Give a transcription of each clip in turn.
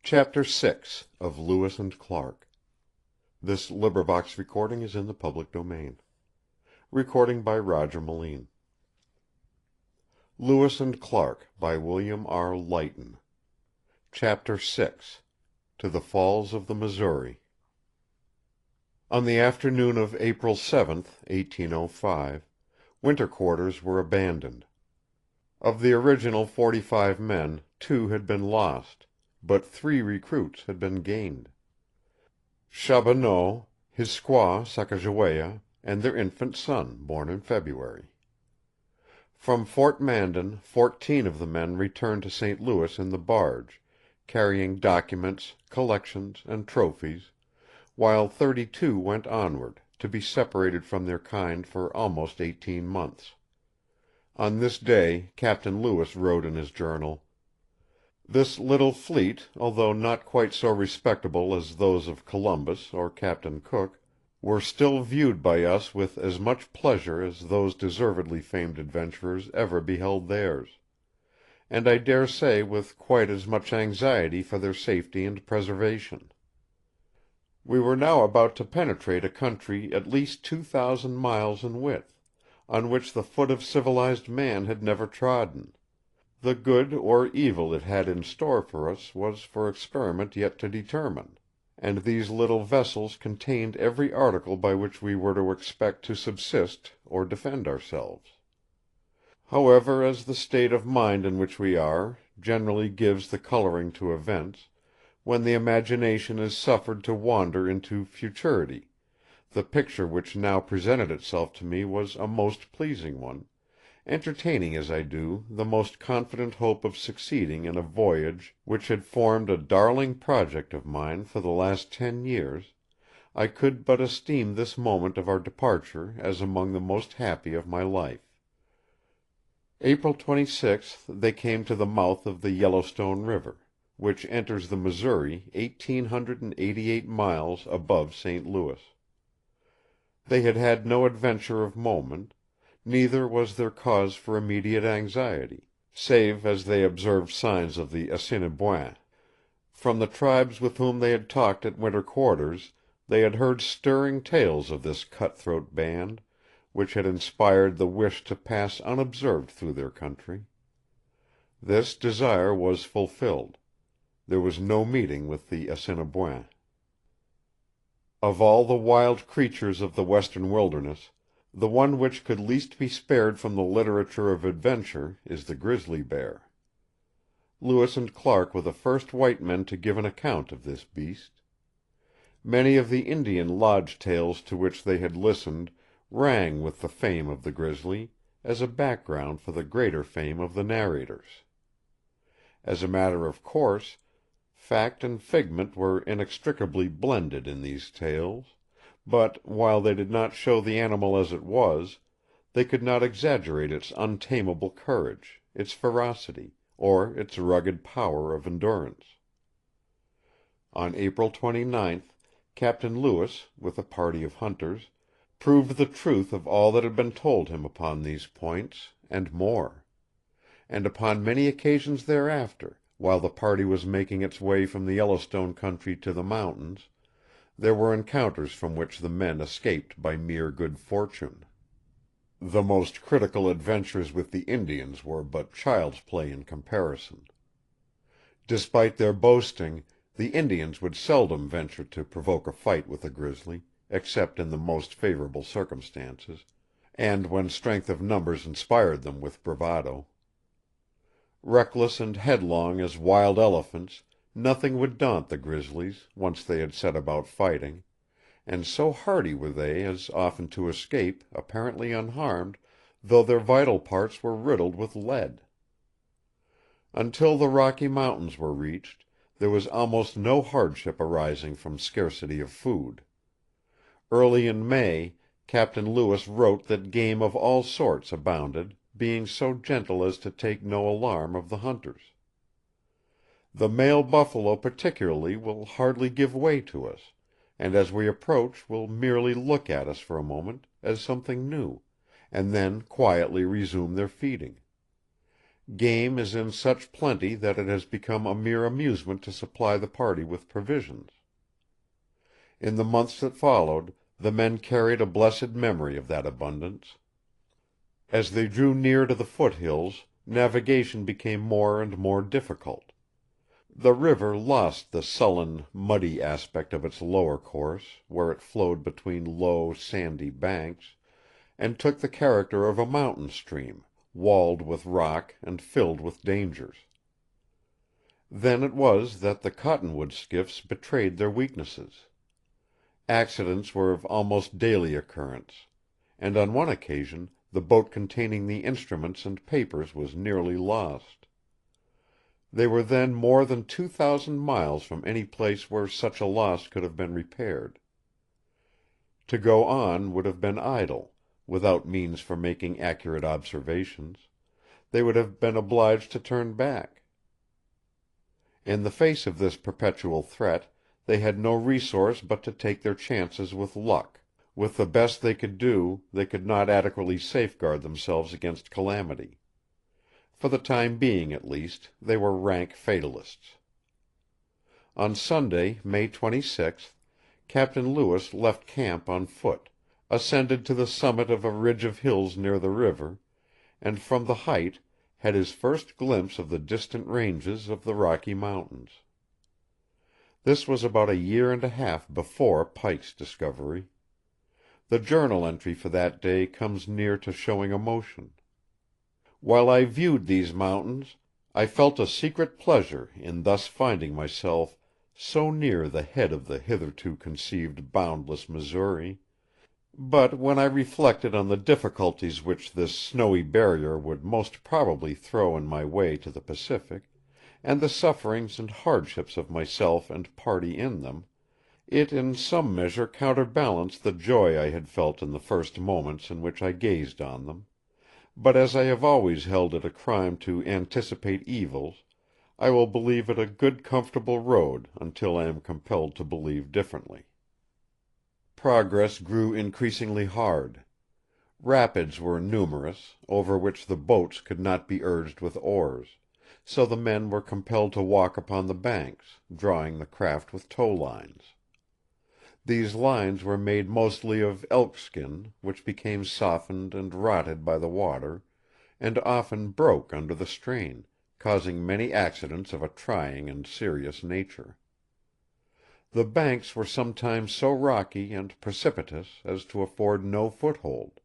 Chapter 6 of Lewis and Clark. This recording is in the public domain. Recording by Roger Moline. Lewis and Clark by William R. Lighton. Chapter 6 To the Falls of the Missouri. On the afternoon of April 7th, 1805, winter quarters were abandoned. Of the original 45 men, 2 had been lost, but 3 recruits had been gained: Charbonneau, his squaw Sacajawea, and their infant son, born in February. From Fort Mandan 14 of the men returned to St. Louis in the barge, carrying documents, collections, and trophies, while 32 went onward, to be separated from their kind for almost 18 months. On this day Captain Lewis wrote in his journal: "This little fleet, although not quite so respectable as those of Columbus or Captain Cook, were still viewed by us with as much pleasure as those deservedly famed adventurers ever beheld theirs, and I dare say with quite as much anxiety for their safety and preservation. We were now about to penetrate a country at least 2,000 miles in width, on which the foot of civilized man had never trodden. The good or evil it had in store for us was for experiment yet to determine, and these little vessels contained every article by which we were to expect to subsist or defend ourselves. However, as the state of mind in which we are generally gives the coloring to events, when the imagination is suffered to wander into futurity, the picture which now presented itself to me was a most pleasing one, entertaining as I do the most confident hope of succeeding in a voyage which had formed a darling project of mine for the last 10 years. I could but esteem this moment of our departure as among the most happy of my life." April 26th they came to the mouth of the Yellowstone River, which enters the Missouri 1,888 miles above St. Louis. They had had no adventure of moment, neither was there cause for immediate anxiety, save as they observed signs of the Assiniboins. From the tribes with whom they had talked at winter quarters, they had heard stirring tales of this cutthroat band, which had inspired the wish to pass unobserved through their country. This desire was fulfilled. There was no meeting with the Assiniboins. Of all the wild creatures of the western wilderness, the one which could least be spared from the literature of adventure is the grizzly bear. Lewis and Clark were the first white men to give an account of this beast. Many of the Indian lodge tales to which they had listened rang with the fame of the grizzly, as a background for the greater fame of the narrators. As a matter of course, fact and figment were inextricably blended in these tales, but, while they did not show the animal as it was, they could not exaggerate its untamable courage, its ferocity, or its rugged power of endurance. On April 29th, Captain Lewis, with a party of hunters, proved the truth of all that had been told him upon these points, and more; and upon many occasions thereafter, while the party was making its way from the Yellowstone country to the mountains, there were encounters from which the men escaped by mere good fortune. The most critical adventures with the Indians were but child's play in comparison. Despite their boasting, the Indians would seldom venture to provoke a fight with a grizzly, except in the most favorable circumstances, and when strength of numbers inspired them with bravado. Reckless and headlong as wild elephants, nothing would daunt the grizzlies, once they had set about fighting, and so hardy were they as often to escape, apparently unharmed, though their vital parts were riddled with lead. Until the Rocky Mountains were reached, there was almost no hardship arising from scarcity of food. Early in May, Captain Lewis wrote that game of all sorts abounded, being so gentle as to take no alarm of the hunters. The male buffalo particularly will hardly give way to us, and as we approach will merely look at us for a moment, as something new, and then quietly resume their feeding. Game is in such plenty that it has become a mere amusement to supply the party with provisions. In the months that followed, the men carried a blessed memory of that abundance. As they drew near to the foothills, navigation became more and more difficult. The river lost the sullen, muddy aspect of its lower course, where it flowed between low, sandy banks, and took the character of a mountain stream, walled with rock and filled with dangers. Then it was that the cottonwood skiffs betrayed their weaknesses. Accidents were of almost daily occurrence, and on one occasion the boat containing the instruments and papers was nearly lost. They were then more than 2,000 miles from any place where such a loss could have been repaired. To go on would have been idle, without means for making accurate observations; they would have been obliged to turn back. In the face of this perpetual threat, they had no resource but to take their chances with luck. With the best they could do, they could not adequately safeguard themselves against calamity. For the time being, at least, they were rank fatalists. On Sunday, May 26th, Captain Lewis left camp on foot, ascended to the summit of a ridge of hills near the river, and from the height had his first glimpse of the distant ranges of the Rocky Mountains. This was about a year and a half before Pike's discovery. The journal entry for that day comes near to showing emotion. While I viewed these mountains, I felt a secret pleasure in thus finding myself so near the head of the hitherto conceived boundless Missouri; but when I reflected on the difficulties which this snowy barrier would most probably throw in my way to the Pacific, and the sufferings and hardships of myself and party in them, it in some measure counterbalanced the joy I had felt in the first moments in which I gazed on them. But as I have always held it a crime to anticipate evils, I will believe it a good comfortable road until I am compelled to believe differently. Progress grew increasingly hard. Rapids were numerous, over which the boats could not be urged with oars, so the men were compelled to walk upon the banks, drawing the craft with tow lines. These lines were made mostly of elk skin, which became softened and rotted by the water, and often broke under the strain, causing many accidents of a trying and serious nature. The banks were sometimes so rocky and precipitous as to afford no foothold.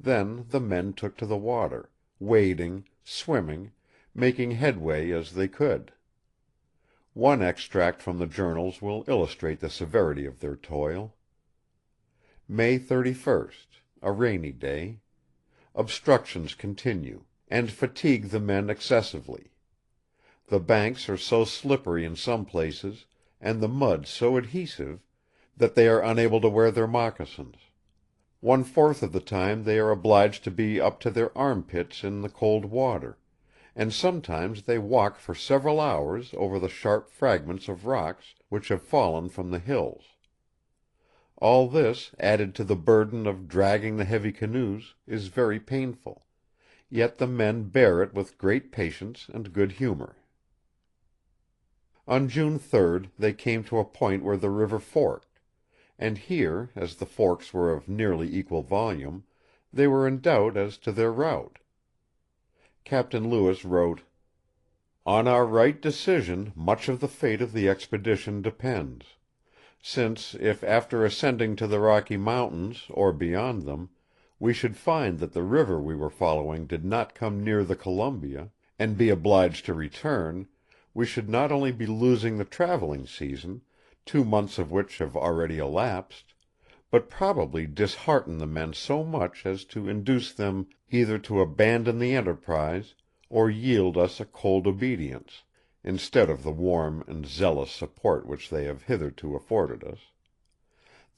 Then the men took to the water, wading, swimming, making headway as they could. One extract from the journals will illustrate the severity of their toil. May 31st, a rainy day. Obstructions continue, and fatigue the men excessively. The banks are so slippery in some places, and the mud so adhesive, that they are unable to wear their moccasins. 1/4 of the time they are obliged to be up to their armpits in the cold water, and sometimes they walk for several hours over the sharp fragments of rocks which have fallen from the hills. All this, added to the burden of dragging the heavy canoes, is very painful; yet the men bear it with great patience and good humor. On June 3rd they came to a point where the river forked, and here, as the forks were of nearly equal volume, they were in doubt as to their route. Captain Lewis wrote: "On our right decision much of the fate of the expedition depends; since, if after ascending to the Rocky Mountains, or beyond them, we should find that the river we were following did not come near the Columbia, and be obliged to return, we should not only be losing the traveling season, 2 months of which have already elapsed, but probably dishearten the men so much as to induce them either to abandon the enterprise, or yield us a cold obedience, instead of the warm and zealous support which they have hitherto afforded us.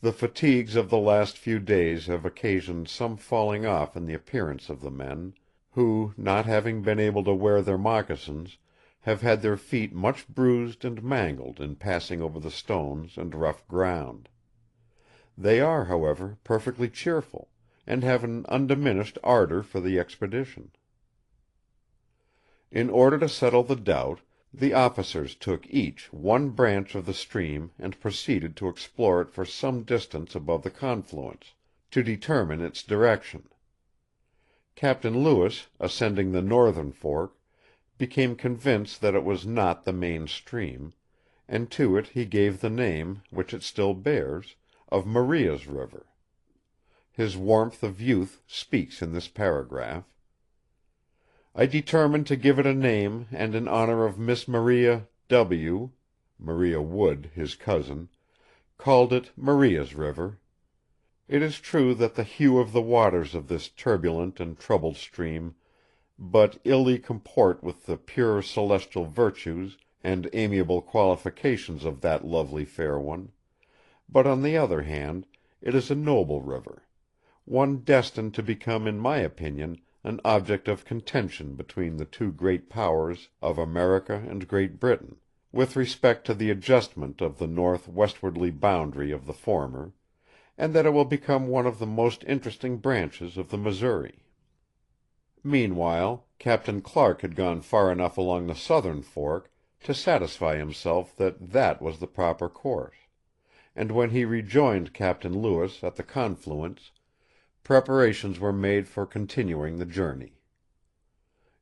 The fatigues of the last few days have occasioned some falling off in the appearance of the men, who, not having been able to wear their moccasins, have had their feet much bruised and mangled in passing over the stones and rough ground. They are, however, perfectly cheerful, and have an undiminished ardor for the expedition." In order to settle the doubt, the officers took each one branch of the stream and proceeded to explore it for some distance above the confluence, to determine its direction. Captain Lewis, ascending the northern fork, became convinced that it was not the main stream, and to it he gave the name, which it still bears, of Maria's River. His warmth of youth speaks in this paragraph. I determined to give it a name, and in honor of Miss Maria W. Maria Wood, his cousin, called it Maria's River. It is true that the hue of the waters of this turbulent and troubled stream but illy comport with the pure celestial virtues and amiable qualifications of that lovely fair one; but on the other hand, it is a noble river, one destined to become in my opinion an object of contention between the two great powers of America and Great Britain, with respect to the adjustment of the north-westwardly boundary of the former, and that it will become one of the most interesting branches of the Missouri. Meanwhile, Captain Clark had gone far enough along the southern fork to satisfy himself that that was the proper course, and when he rejoined Captain Lewis at the confluence, preparations were made for continuing the journey.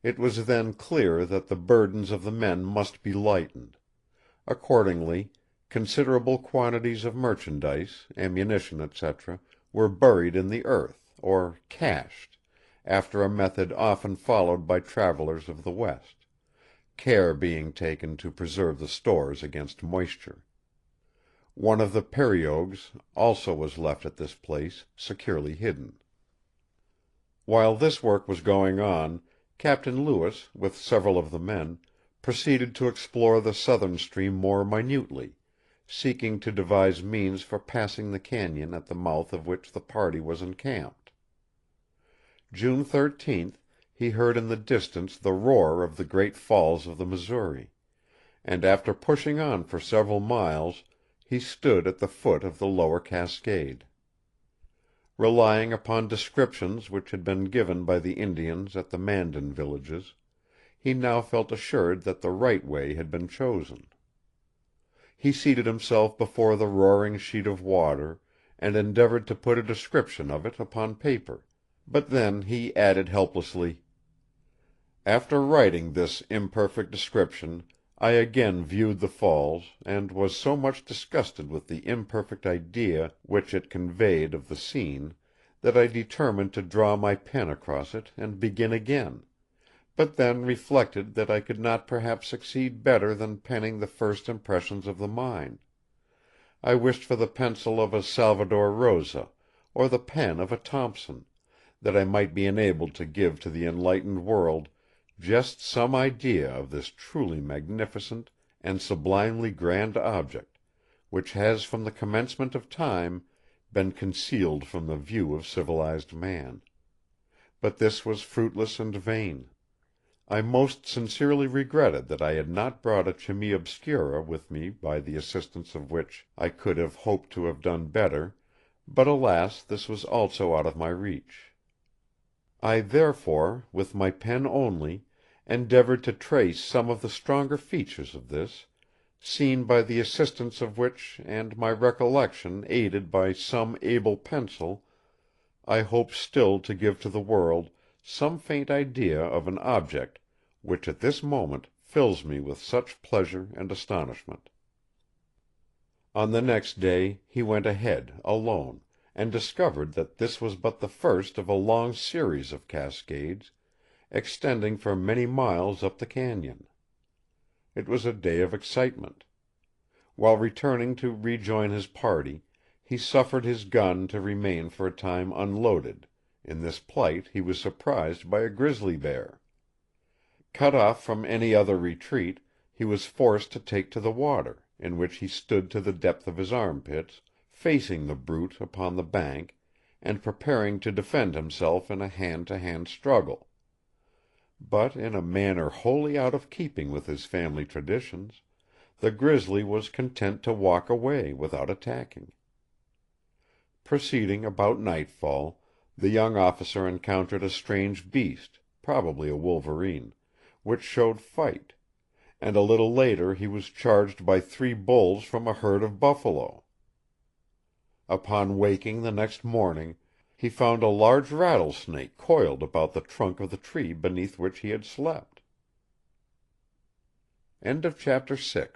It was then clear that the burdens of the men must be lightened. Accordingly, considerable quantities of merchandise, ammunition, etc., were buried in the earth, or cached, after a method often followed by travelers of the West, care being taken to preserve the stores against moisture. One of the periogues also was left at this place, securely hidden. While this work was going on, Captain Lewis, with several of the men, proceeded to explore the southern stream more minutely, seeking to devise means for passing the cañon at the mouth of which the party was encamped. June 13th, he heard in the distance the roar of the great falls of the Missouri, and after pushing on for several miles, he stood at the foot of the lower cascade. Relying upon descriptions which had been given by the Indians at the Mandan villages, he now felt assured that the right way had been chosen. He seated himself before the roaring sheet of water, and endeavored to put a description of it upon paper, but then he added helplessly: "After writing this imperfect description, I again viewed the falls, and was so much disgusted with the imperfect idea which it conveyed of the scene, that I determined to draw my pen across it and begin again, but then reflected that I could not perhaps succeed better than penning the first impressions of the mind. I wished for the pencil of a Salvator Rosa, or the pen of a Thompson, that I might be enabled to give to the enlightened world just some idea of this truly magnificent and sublimely grand object, which has from the commencement of time been concealed from the view of civilized man. But this was fruitless and vain. I most sincerely regretted that I had not brought a chimie obscura with me by the assistance of which I could have hoped to have done better, but alas, this was also out of my reach. I therefore, with my pen only, endeavored to trace some of the stronger features of this, seen by the assistance of which, and my recollection aided by some able pencil, I hope still to give to the world some faint idea of an object which at this moment fills me with such pleasure and astonishment." On the next day he went ahead, alone, and discovered that this was but the first of a long series of cascades, extending for many miles up the cañon. It was a day of excitement. While returning to rejoin his party, he suffered his gun to remain for a time unloaded. In this plight he was surprised by a grizzly bear. Cut off from any other retreat, he was forced to take to the water, in which he stood to the depth of his armpits, facing the brute upon the bank, and preparing to defend himself in a hand-to-hand struggle. But in a manner wholly out of keeping with his family traditions, the grizzly was content to walk away without attacking. Proceeding about nightfall, the young officer encountered a strange beast, probably a wolverine, which showed fight, and a little later he was charged by 3 bulls from a herd of buffalo. Upon waking the next morning, he found a large rattlesnake coiled about the trunk of the tree beneath which he had slept. Chapter 7.